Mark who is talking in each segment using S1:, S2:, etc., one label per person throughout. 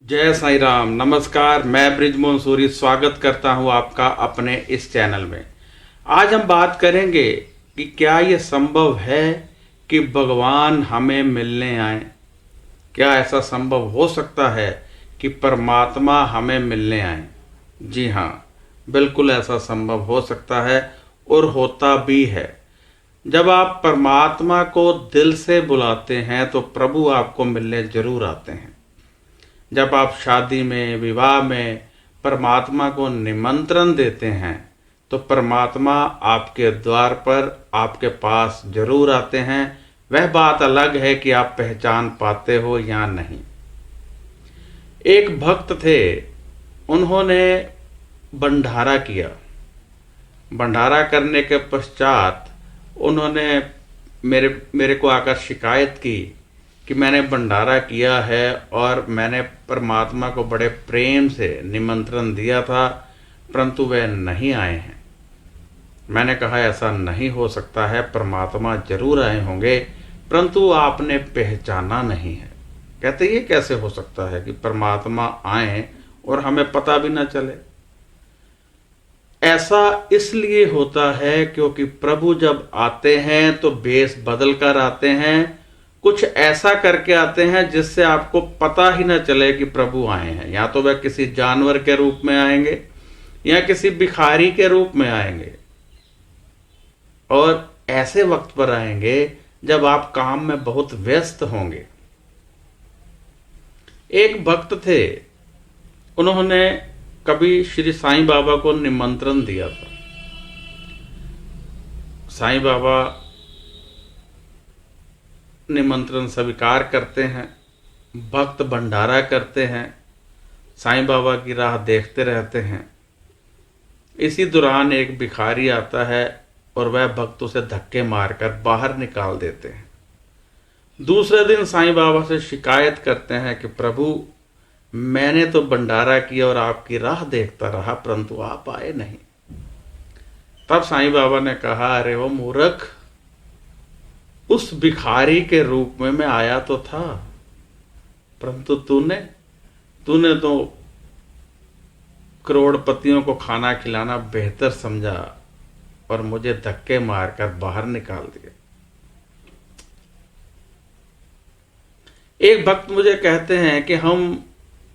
S1: जय साईं राम। नमस्कार, मैं ब्रिजमोहन सूरी स्वागत करता हूं आपका अपने इस चैनल में। आज हम बात करेंगे कि क्या ये संभव है कि भगवान हमें मिलने आए। क्या ऐसा संभव हो सकता है कि परमात्मा हमें मिलने आए? जी हाँ, बिल्कुल ऐसा संभव हो सकता है और होता भी है। जब आप परमात्मा को दिल से बुलाते हैं तो प्रभु आपको मिलने जरूर आते हैं। जब आप शादी में, विवाह में परमात्मा को निमंत्रण देते हैं तो परमात्मा आपके द्वार पर, आपके पास जरूर आते हैं। वह बात अलग है कि आप पहचान पाते हो या नहीं। एक भक्त थे, उन्होंने भंडारा किया। भंडारा करने के पश्चात उन्होंने मेरे को आकर शिकायत की कि मैंने भंडारा किया है और मैंने परमात्मा को बड़े प्रेम से निमंत्रण दिया था, परंतु वह नहीं आए हैं। मैंने कहा ऐसा नहीं हो सकता है, परमात्मा जरूर आए होंगे, परंतु आपने पहचाना नहीं है। कहते ये कैसे हो सकता है कि परमात्मा आए और हमें पता भी न चले। ऐसा इसलिए होता है क्योंकि प्रभु जब आते हैं तो भेष बदल कर आते हैं, कुछ ऐसा करके आते हैं जिससे आपको पता ही न चले कि प्रभु आए हैं। या तो वह किसी जानवर के रूप में आएंगे या किसी भिखारी के रूप में आएंगे, और ऐसे वक्त पर आएंगे जब आप काम में बहुत व्यस्त होंगे। एक भक्त थे, उन्होंने कभी श्री साईं बाबा को निमंत्रण दिया था। साईं बाबा निमंत्रण स्वीकार करते हैं, भक्त भंडारा करते हैं, साईं बाबा की राह देखते रहते हैं। इसी दौरान एक भिखारी आता है और वह भक्त उसे धक्के मारकर बाहर निकाल देते हैं। दूसरे दिन साईं बाबा से शिकायत करते हैं कि प्रभु, मैंने तो भंडारा किया और आपकी राह देखता रहा, परंतु आप आए नहीं। तब साईं बाबा ने कहा, अरे वो मूर्ख, उस भिखारी के रूप में मैं आया तो था, परंतु तूने तो करोड़पतियों को खाना खिलाना बेहतर समझा और मुझे धक्के मारकर बाहर निकाल दिया। एक भक्त मुझे कहते हैं कि हम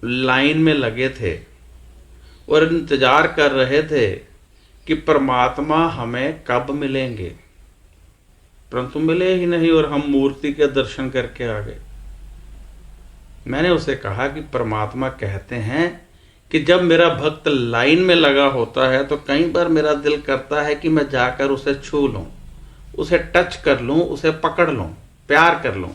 S1: लाइन में लगे थे और इंतजार कर रहे थे कि परमात्मा हमें कब मिलेंगे, परंतु मिले ही नहीं और हम मूर्ति के दर्शन करके आ गए। मैंने उसे कहा कि परमात्मा कहते हैं कि जब मेरा भक्त लाइन में लगा होता है तो कई बार मेरा दिल करता है कि मैं जाकर उसे छू लूं, उसे टच कर लूं, उसे पकड़ लूं, प्यार कर लूं।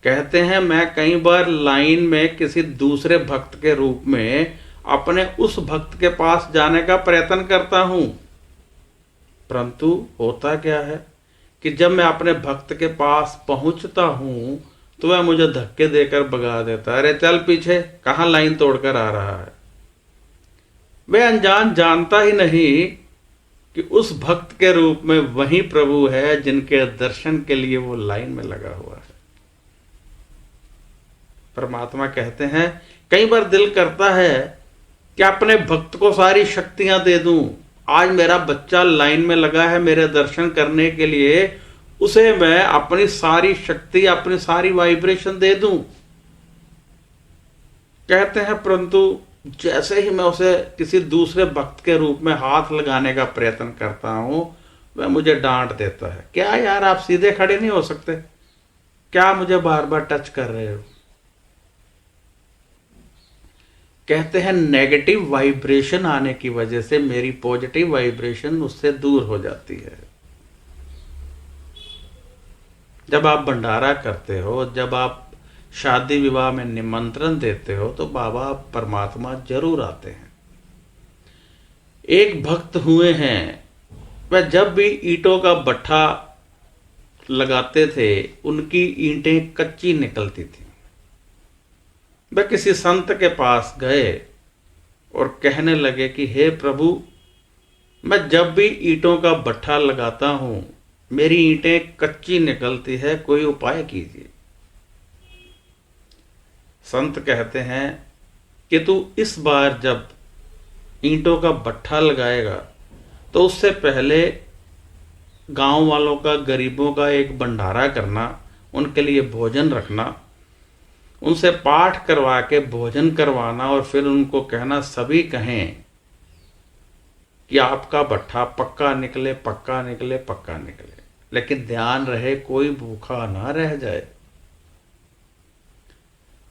S1: कहते हैं मैं कई बार लाइन में किसी दूसरे भक्त के रूप में अपने उस भक्त के पास जाने का प्रयत्न करता हूं, परंतु होता क्या है कि जब मैं अपने भक्त के पास पहुंचता हूं तो वह मुझे धक्के देकर भगा देता है। अरे चल पीछे, कहां लाइन तोड़कर आ रहा है। वह अनजान जानता ही नहीं कि उस भक्त के रूप में वही प्रभु है जिनके दर्शन के लिए वो लाइन में लगा हुआ है। परमात्मा कहते हैं कई बार दिल करता है कि अपने भक्त को सारी शक्तियां दे दूं। आज मेरा बच्चा लाइन में लगा है मेरे दर्शन करने के लिए, उसे मैं अपनी सारी शक्ति, अपनी सारी वाइब्रेशन दे दूं। कहते हैं परंतु जैसे ही मैं उसे किसी दूसरे भक्त के रूप में हाथ लगाने का प्रयत्न करता हूं, वह मुझे डांट देता है। क्या यार, आप सीधे खड़े नहीं हो सकते? क्या मुझे बार बार टच कर रहे हो? कहते हैं नेगेटिव वाइब्रेशन आने की वजह से मेरी पॉजिटिव वाइब्रेशन उससे दूर हो जाती है। जब आप भंडारा करते हो, जब आप शादी विवाह में निमंत्रण देते हो तो बाबा परमात्मा जरूर आते हैं। एक भक्त हुए हैं, वह जब भी ईंटों का भट्ठा लगाते थे उनकी ईंटें कच्ची निकलती थी। वह किसी संत के पास गए और कहने लगे कि हे प्रभु, मैं जब भी ईंटों का भट्ठा लगाता हूं मेरी ईंटें कच्ची निकलती है, कोई उपाय कीजिए। संत कहते हैं कि तू इस बार जब ईंटों का भट्ठा लगाएगा तो उससे पहले गांव वालों का, गरीबों का एक भंडारा करना, उनके लिए भोजन रखना, उनसे पाठ करवा के भोजन करवाना और फिर उनको कहना, सभी कहें कि आपका भट्ठा पक्का निकले, पक्का निकले, पक्का निकले, लेकिन ध्यान रहे कोई भूखा ना रह जाए।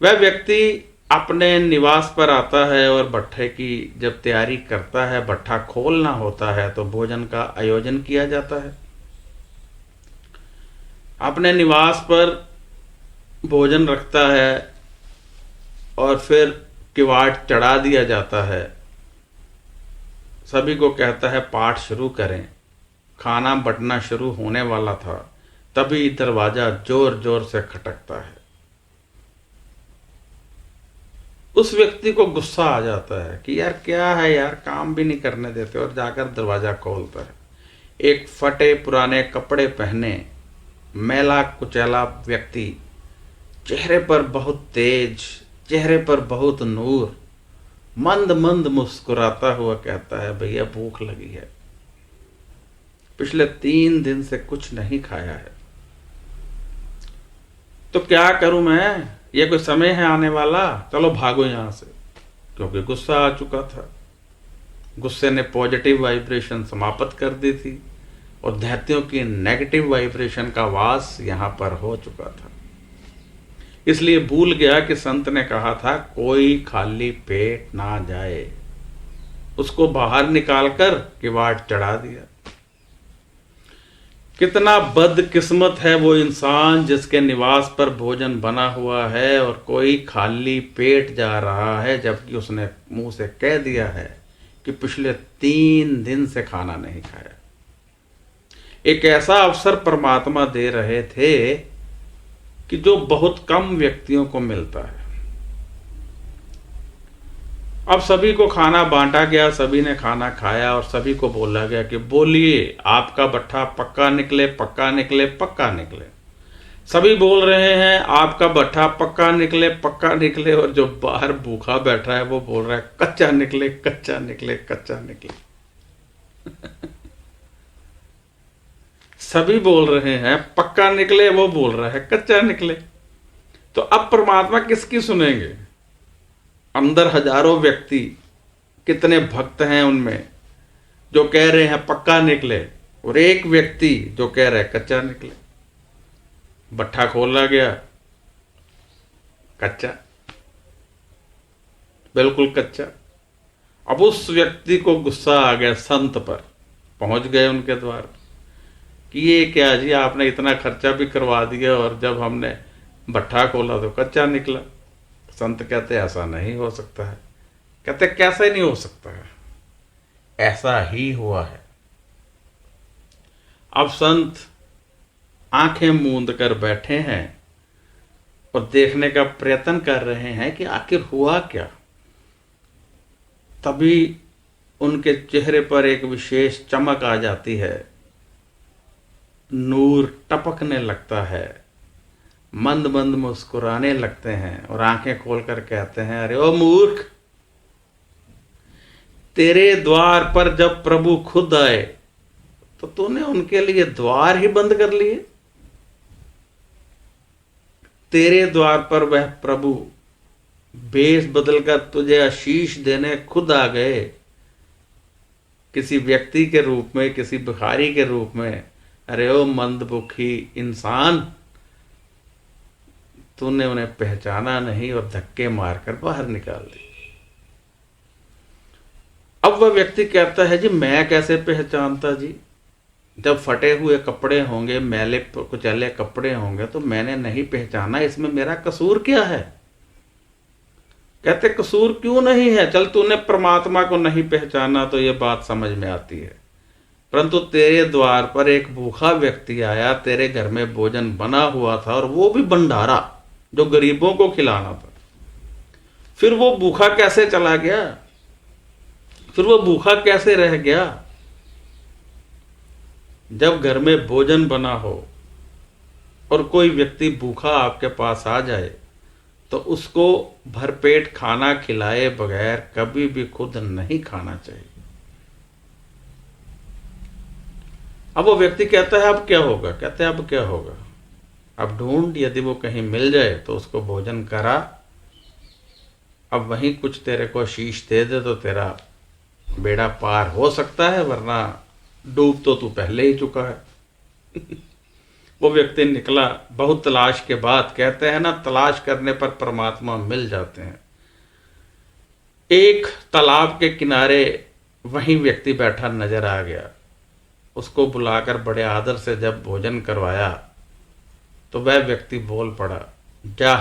S1: वह व्यक्ति अपने निवास पर आता है और भट्ठे की जब तैयारी करता है, भट्ठा खोलना होता है तो भोजन का आयोजन किया जाता है। अपने निवास पर भोजन रखता है और फिर किवाड़ चढ़ा दिया जाता है। सभी को कहता है पाठ शुरू करें। खाना बंटना शुरू होने वाला था, तभी दरवाजा जोर जोर से खटकता है। उस व्यक्ति को गुस्सा आ जाता है कि यार क्या है यार, काम भी नहीं करने देते, और जाकर दरवाजा खोलता है। एक फटे पुराने कपड़े पहने मैला कुचैला व्यक्ति, चेहरे पर बहुत तेज, चेहरे पर बहुत नूर, मंद मंद मुस्कुराता हुआ कहता है, भैया भूख लगी है, पिछले 3 दिन से कुछ नहीं खाया है, तो क्या करूं मैं, ये कोई समय है आने वाला, चलो भागो यहां से। क्योंकि गुस्सा आ चुका था, गुस्से ने पॉजिटिव वाइब्रेशन समाप्त कर दी थी और दैत्यों की नेगेटिव वाइब्रेशन का वास यहां पर हो चुका था। इसलिए भूल गया कि संत ने कहा था कोई खाली पेट ना जाए, उसको बाहर निकालकर किवाड़ चढ़ा दिया। कितना बदकिस्मत है वो इंसान जिसके निवास पर भोजन बना हुआ है और कोई खाली पेट जा रहा है, जबकि उसने मुंह से कह दिया है कि पिछले 3 दिन से खाना नहीं खाया। एक ऐसा अवसर परमात्मा दे रहे थे कि जो बहुत कम व्यक्तियों को मिलता है। अब सभी को खाना बांटा गया, सभी ने खाना खाया और सभी को बोला गया कि बोलिए आपका भट्ठा पक्का निकले, पक्का निकले, पक्का निकले। सभी बोल रहे हैं आपका भट्ठा पक्का निकले, पक्का निकले, और जो बाहर भूखा बैठा है वो बोल रहा है कच्चा निकले, कच्चा निकले, कच्चा निकले। सभी बोल रहे हैं पक्का निकले, वो बोल रहा है कच्चा निकले। तो अब परमात्मा किसकी सुनेंगे? अंदर हजारों व्यक्ति, कितने भक्त हैं उनमें जो कह रहे हैं पक्का निकले, और एक व्यक्ति जो कह रहा है कच्चा निकले। भट्ठा खोला गया, कच्चा, बिल्कुल कच्चा। अब उस व्यक्ति को गुस्सा आ गया संत पर, पहुंच गए उनके द्वार कि ये क्या जी, आपने इतना खर्चा भी करवा दिया और जब हमने भट्ठा खोला तो कच्चा निकला। संत कहते ऐसा नहीं हो सकता है। कहते कैसे नहीं हो सकता है, ऐसा ही हुआ है। अब संत आंखें मूंद कर बैठे हैं और देखने का प्रयत्न कर रहे हैं कि आखिर हुआ क्या। तभी उनके चेहरे पर एक विशेष चमक आ जाती है, नूर टपकने लगता है, मंद मंद मुस्कुराने लगते हैं और आंखें खोलकर कहते हैं, अरे ओ मूर्ख, तेरे द्वार पर जब प्रभु खुद आए तो तूने उनके लिए द्वार ही बंद कर लिए। तेरे द्वार पर वह प्रभु भेष बदलकर तुझे आशीष देने खुद आ गए, किसी व्यक्ति के रूप में, किसी भिखारी के रूप में। अरे ओ मंदमुखी इंसान, तूने उन्हें पहचाना नहीं और धक्के मारकर बाहर निकाल दी। अब वह व्यक्ति कहता है जी मैं कैसे पहचानता जी, जब फटे हुए कपड़े होंगे, मैले कुचैले कपड़े होंगे तो मैंने नहीं पहचाना, इसमें मेरा कसूर क्या है? कहते कसूर क्यों नहीं है, चल तूने परमात्मा को नहीं पहचाना तो ये बात समझ में आती है, परंतु तेरे द्वार पर एक भूखा व्यक्ति आया, तेरे घर में भोजन बना हुआ था और वो भी भंडारा जो गरीबों को खिलाना था, फिर वो भूखा कैसे चला गया, फिर वो भूखा कैसे रह गया? जब घर में भोजन बना हो और कोई व्यक्ति भूखा आपके पास आ जाए तो उसको भरपेट खाना खिलाए बगैर कभी भी खुद नहीं खाना चाहिए। अब वो व्यक्ति कहता है अब क्या होगा, कहते हैं अब क्या होगा, अब ढूंढ, यदि वो कहीं मिल जाए तो उसको भोजन करा, अब वहीं कुछ तेरे को शीश दे दे तो तेरा बेड़ा पार हो सकता है, वरना डूब तो तू पहले ही चुका है। वो व्यक्ति निकला, बहुत तलाश के बाद, कहते हैं ना तलाश करने पर परमात्मा मिल जाते हैं। एक तालाब के किनारे वहीं व्यक्ति बैठा नजर आ गया। उसको बुलाकर बड़े आदर से जब भोजन करवाया तो वह व्यक्ति बोल पड़ा, जा,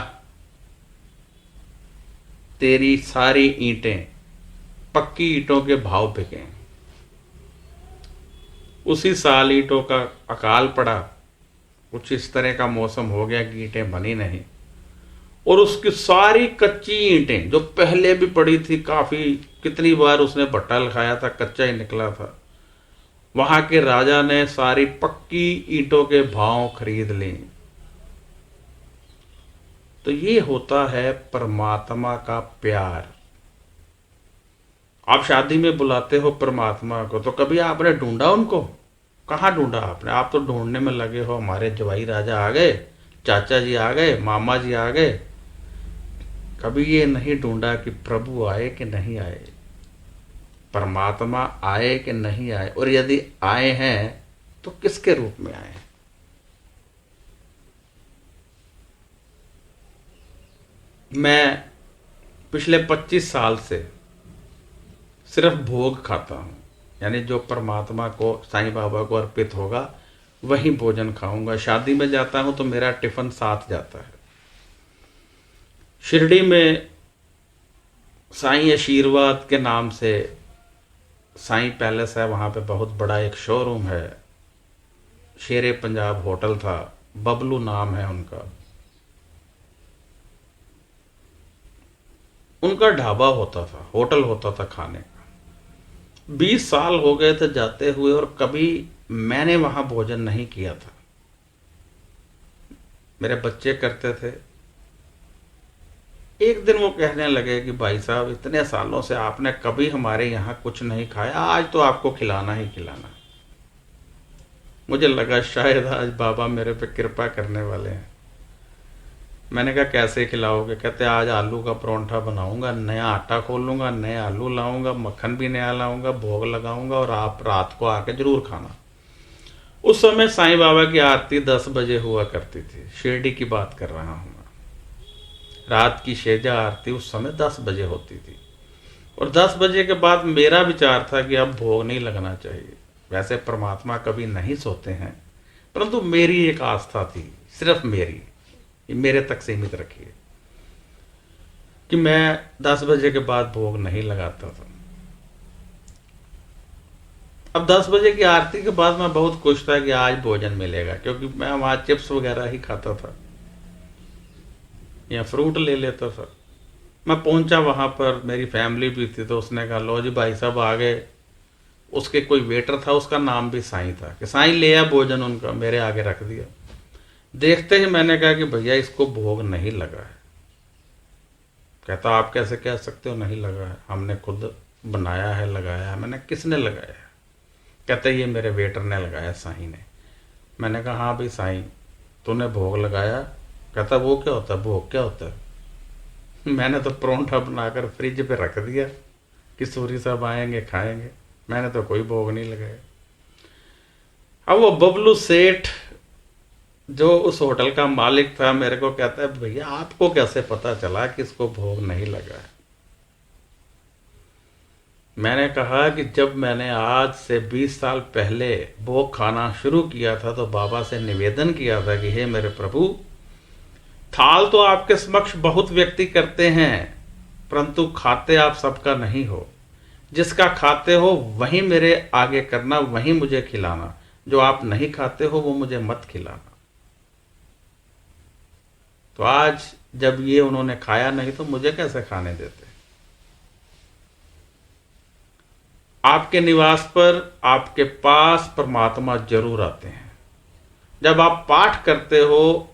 S1: तेरी सारी ईंटें पक्की ईंटों के भाव बिके। उसी साल ईंटों का अकाल पड़ा, कुछ इस तरह का मौसम हो गया कि ईंटें बनी नहीं, और उसकी सारी कच्ची ईंटें जो पहले भी पड़ी थी, काफी कितनी बार उसने भट्टा लगाया था, कच्चा ही निकला था, वहां के राजा ने सारी पक्की ईंटों के भाव खरीद ली। तो ये होता है परमात्मा का प्यार। आप शादी में बुलाते हो परमात्मा को, तो कभी आपने ढूंढा उनको? कहाँ ढूंढा आपने? आप तो ढूंढने में लगे हो, हमारे जवाई राजा आ गए, चाचा जी आ गए, मामा जी आ गए। कभी ये नहीं ढूंढा कि प्रभु आए कि नहीं आए, परमात्मा आए कि नहीं आए, और यदि आए हैं तो किसके रूप में आए हैं। मैं पिछले 25 साल से सिर्फ भोग खाता हूँ, यानी जो परमात्मा को, साईं बाबा को अर्पित होगा वही भोजन खाऊंगा। शादी में जाता हूँ तो मेरा टिफिन साथ जाता है। शिरडी में साईं आशीर्वाद के नाम से साईं पैलेस है, वहाँ पे बहुत बड़ा एक शोरूम है, शेरे पंजाब होटल था, बबलू नाम है उनका। उनका ढाबा होता था, होटल होता था खाने का। 20 साल हो गए थे जाते हुए और कभी मैंने वहां भोजन नहीं किया था। मेरे बच्चे करते थे। एक दिन वो कहने लगे कि भाई साहब, इतने सालों से आपने कभी हमारे यहाँ कुछ नहीं खाया, आज तो आपको खिलाना ही खिलाना। मुझे लगा शायद आज बाबा मेरे पे कृपा करने वाले हैं। मैंने कहा कैसे खिलाओगे? कहते आज आलू का परोंठा बनाऊंगा, नया आटा खोलूंगा, नए आलू लाऊंगा, मक्खन भी नया लाऊंगा, भोग लगाऊंगा, और आप रात को आके जरूर खाना। उस समय साईं बाबा की आरती 10 बजे हुआ करती थी, शिरडी की बात कर रहा हूं मैं। रात की शेजा आरती उस समय 10 बजे होती थी, और 10 बजे के बाद मेरा विचार था कि अब भोग नहीं लगना चाहिए। वैसे परमात्मा कभी नहीं सोते हैं, परंतु मेरी एक आस्था थी, सिर्फ मेरी, मेरे तक सीमित रखिए, कि मैं 10 बजे के बाद भोग नहीं लगाता था। अब 10 बजे की आरती के बाद मैं बहुत खुश था कि आज भोजन मिलेगा, क्योंकि मैं वहां चिप्स वगैरह ही खाता था या फ्रूट ले लेता था। मैं पहुंचा वहां पर, मेरी फैमिली भी थी, तो उसने कहा लो जी भाई साहब आ गए। उसके कोई वेटर था, उसका नाम भी साईं था, कि साईं ले आ भोजन, उनका मेरे आगे रख दिया। देखते ही मैंने कहा कि भैया इसको भोग नहीं लगा है। कहता आप कैसे कह सकते हो नहीं लगा है, हमने खुद बनाया है, लगाया है। मैंने किसने लगाया है? कहते ये मेरे वेटर ने लगाया, साईं ने। मैंने कहा हाँ भाई साईं, तूने भोग लगाया? कहता वो क्या होता है, भोग क्या होता है? मैंने तो परोंठा बनाकर फ्रिज पे रख दिया कि सूरी साहब आएंगे खाएंगे, मैंने तो कोई भोग नहीं लगाया। अब वो बबलू सेठ जो उस होटल का मालिक था, मेरे को कहता है भैया आपको कैसे पता चला कि इसको भोग नहीं लगा है? मैंने कहा कि जब मैंने आज से 20 साल पहले भोग खाना शुरू किया था तो बाबा से निवेदन किया था कि हे मेरे प्रभु, थाल तो आपके समक्ष बहुत व्यक्ति करते हैं, परंतु खाते आप सबका नहीं हो। जिसका खाते हो वही मेरे आगे करना, वही मुझे खिलाना। जो आप नहीं खाते हो वो मुझे मत खिलाना। तो आज जब ये उन्होंने खाया नहीं तो मुझे कैसे खाने देते? आपके निवास पर, आपके पास परमात्मा जरूर आते हैं। जब आप पाठ करते हो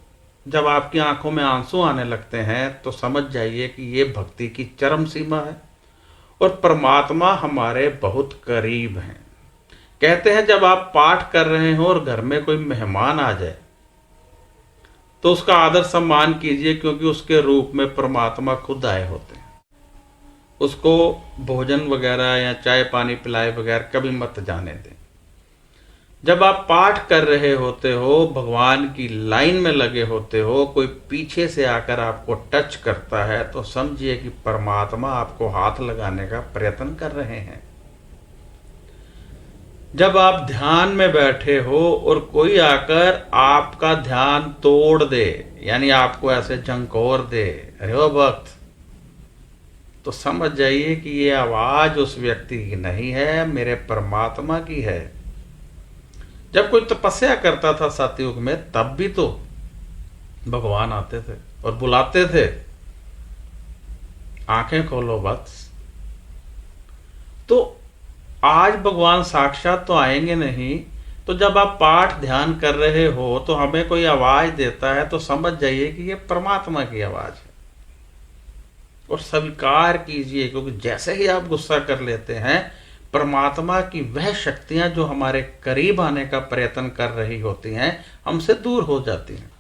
S1: जब आपकी आंखों में आंसू आने लगते हैं तो समझ जाइए कि ये भक्ति की चरम सीमा है और परमात्मा हमारे बहुत करीब हैं। कहते हैं जब आप पाठ कर रहे हो और घर में कोई मेहमान आ जाए तो उसका आदर सम्मान कीजिए, क्योंकि उसके रूप में परमात्मा खुद आए होते हैं। उसको भोजन वगैरह या चाय पानी पिलाए बगैर कभी मत जाने दें। जब आप पाठ कर रहे होते हो, भगवान की लाइन में लगे होते हो, कोई पीछे से आकर आपको टच करता है तो समझिए कि परमात्मा आपको हाथ लगाने का प्रयत्न कर रहे हैं। जब आप ध्यान में बैठे हो और कोई आकर आपका ध्यान तोड़ दे, यानी आपको ऐसे झंकोर दे, अरे ओ भक्त, तो समझ जाइए कि ये आवाज उस व्यक्ति की नहीं है, मेरे परमात्मा की है। जब कोई तपस्या करता था सतयुग में, तब भी तो भगवान आते थे और बुलाते थे, आंखें खोलो वत्स। तो आज भगवान साक्षात तो आएंगे नहीं, तो जब आप पाठ ध्यान कर रहे हो तो हमें कोई आवाज देता है तो समझ जाइए कि ये परमात्मा की आवाज है और स्वीकार कीजिए, क्योंकि जैसे ही आप गुस्सा कर लेते हैं, परमात्मा की वह शक्तियां जो हमारे करीब आने का प्रयत्न कर रही होती हैं हमसे दूर हो जाती हैं।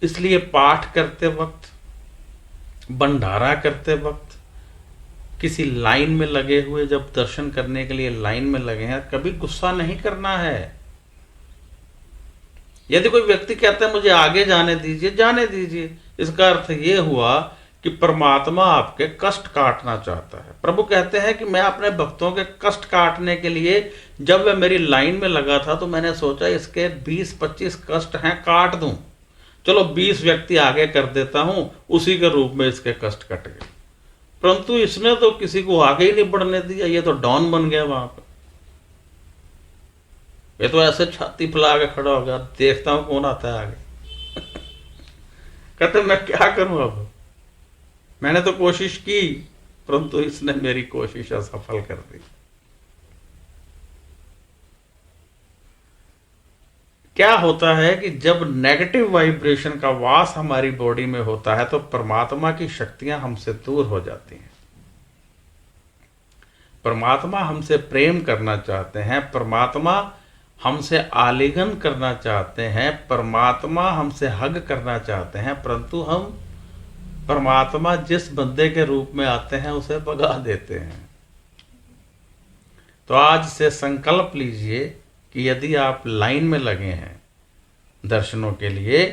S1: इसलिए पाठ करते वक्त, भंडारा करते वक्त, किसी लाइन में लगे हुए, जब दर्शन करने के लिए लाइन में लगे हैं, कभी गुस्सा नहीं करना है। यदि कोई व्यक्ति कहता है मुझे आगे जाने दीजिए, जाने दीजिए। इसका अर्थ ये हुआ कि परमात्मा आपके कष्ट काटना चाहता है। प्रभु कहते हैं कि मैं अपने भक्तों के कष्ट काटने के लिए, जब वह मेरी लाइन में लगा था तो मैंने सोचा इसके 20-25 कष्ट हैं, काट दूं। चलो 20 व्यक्ति आगे कर देता हूं, उसी के रूप में इसके कष्ट कट गए। परंतु इसने तो किसी को आगे ही नहीं बढ़ने दिया, ये तो डॉन बन गया वहां पर। ये तो ऐसे छाती फैला के खड़ा हो गया, देखता हूं कौन आता है आगे। कहते मैं क्या करूं, अब मैंने तो कोशिश की, परंतु इसने मेरी कोशिश असफल कर दी। क्या होता है कि जब नेगेटिव वाइब्रेशन का वास हमारी बॉडी में होता है तो परमात्मा की शक्तियां हमसे दूर हो जाती हैं। परमात्मा हमसे प्रेम करना चाहते हैं, परमात्मा हमसे आलिंगन करना चाहते हैं, परमात्मा हमसे हग करना चाहते हैं, परंतु हम परमात्मा जिस बंदे के रूप में आते हैं उसे भगा देते हैं। तो आज से संकल्प लीजिए कि यदि आप लाइन में लगे हैं दर्शनों के लिए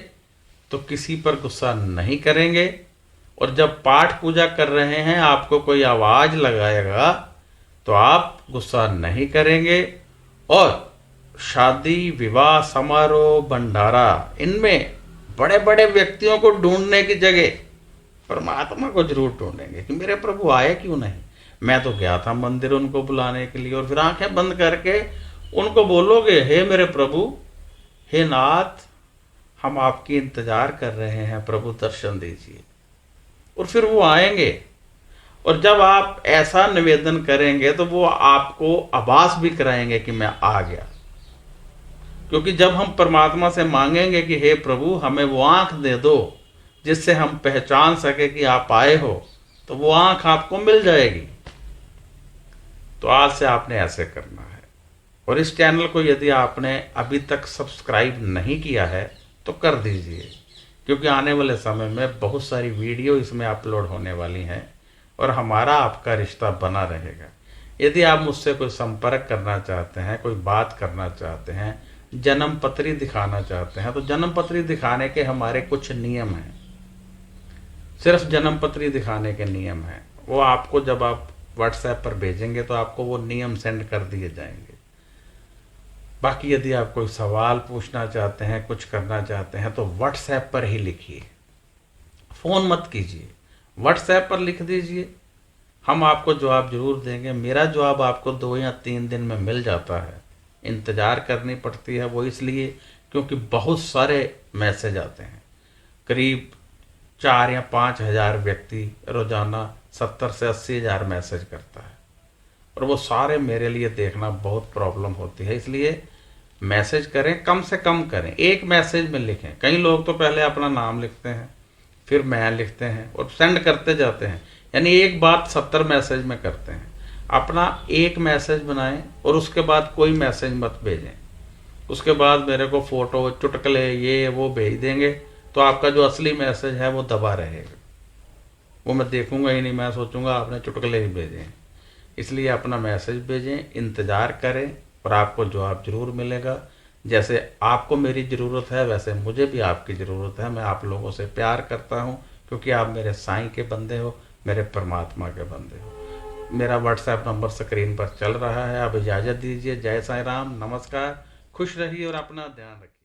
S1: तो किसी पर गुस्सा नहीं करेंगे, और जब पाठ पूजा कर रहे हैं आपको कोई आवाज लगाएगा तो आप गुस्सा नहीं करेंगे। और शादी, विवाह, समारोह, भंडारा, इनमें बड़े बड़े व्यक्तियों को ढूंढने की जगह परमात्मा को जरूर ढूंढेंगे कि मेरे प्रभु आए क्यों नहीं। मैं तो गया था मंदिर उनको बुलाने के लिए, और फिर आंखें बंद करके उनको बोलोगे, हे मेरे प्रभु, हे नाथ, हम आपकी इंतजार कर रहे हैं, प्रभु दर्शन दीजिए। और फिर वो आएंगे। और जब आप ऐसा निवेदन करेंगे तो वो आपको आभास भी कराएंगे कि मैं आ गया। क्योंकि जब हम परमात्मा से मांगेंगे कि हे प्रभु हमें वो आंख दे दो जिससे हम पहचान सके कि आप आए हो, तो वो आंख आपको मिल जाएगी। तो आज से आपने ऐसे करना है। और इस चैनल को यदि आपने अभी तक सब्सक्राइब नहीं किया है तो कर दीजिए, क्योंकि आने वाले समय में बहुत सारी वीडियो इसमें अपलोड होने वाली हैं और हमारा आपका रिश्ता बना रहेगा। यदि आप मुझसे कोई संपर्क करना चाहते हैं, कोई बात करना चाहते हैं, जन्म पत्री दिखाना चाहते हैं, तो जन्म पत्री दिखाने के हमारे कुछ नियम हैं। सिर्फ जन्म पत्री दिखाने के नियम हैं, वो आपको जब आप व्हाट्सएप पर भेजेंगे तो आपको वो नियम सेंड कर दिए जाएंगे। बाकी यदि आप कोई सवाल पूछना चाहते हैं, कुछ करना चाहते हैं, तो व्हाट्सएप पर ही लिखिए, फ़ोन मत कीजिए, व्हाट्सएप पर लिख दीजिए, हम आपको जवाब जरूर देंगे। मेरा जवाब आपको 2 या 3 दिन में मिल जाता है। इंतज़ार करनी पड़ती है वो इसलिए क्योंकि बहुत सारे मैसेज आते हैं। करीब 4 या 5 हज़ार व्यक्ति रोज़ाना 70 से 80 हज़ार मैसेज करता है, और वो सारे मेरे लिए देखना बहुत प्रॉब्लम होती है। इसलिए मैसेज करें, कम से कम करें, एक मैसेज में लिखें। कई लोग तो पहले अपना नाम लिखते हैं, फिर मैं लिखते हैं और सेंड करते जाते हैं, यानी एक बात 70 मैसेज में करते हैं। अपना एक मैसेज बनाएं और उसके बाद कोई मैसेज मत भेजें। उसके बाद मेरे को फोटो, चुटकुले, ये वो भेज देंगे तो आपका जो असली मैसेज है वो दबा रहेगा, वो मैं देखूंगा ही नहीं, मैं सोचूंगा आपने चुटकुले ही भेजे हैं। इसलिए अपना मैसेज भेजें, इंतज़ार करें और आपको जवाब जरूर मिलेगा। जैसे आपको मेरी ज़रूरत है वैसे मुझे भी आपकी ज़रूरत है। मैं आप लोगों से प्यार करता हूँ क्योंकि आप मेरे साईं के बंदे हो, मेरे परमात्मा के बंदे हो। मेरा व्हाट्सएप नंबर स्क्रीन पर चल रहा है। अब इजाज़त दीजिए। जय साईं राम, नमस्कार, खुश रहिए और अपना ध्यान रखिए।